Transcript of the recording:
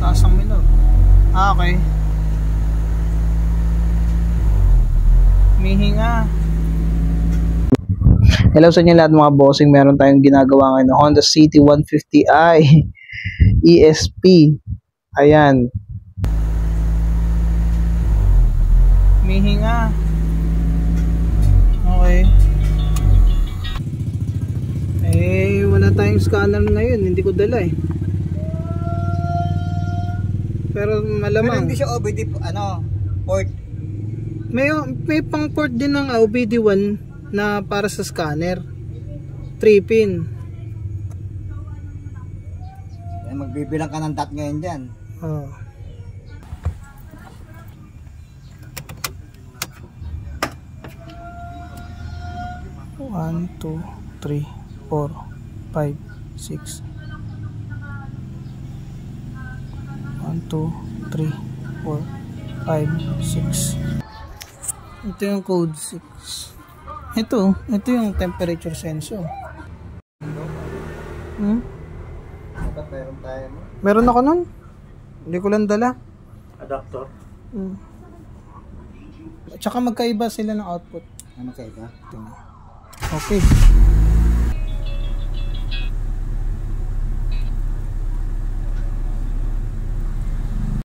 Taas ang minor. Okay. Mihinga. Hello sa inyo lahat mga bossing. Meron tayong ginagawa ngayon na Honda City 150i ESP. Ayan. Mihinga. Okay. Eh, wala tayong scanner ngayon. Hindi ko dala eh. Pero malamang. Pero hindi siya OBD port. May pang port din ng OBD1 na para sa scanner. 3-pin. Magbibilang ka ng dot ngayon dyan. Oh. One, two, three, 4, 5, 6. 1, 2, 3, 4, 5, 6. Ito yung code 6. Ito yung temperature sensor. Dapat meron tayo mo. Meron ako nun. Hindi ko lang dala. Adapter. At saka magkaiba sila ng output. Ano kaiba? Okay.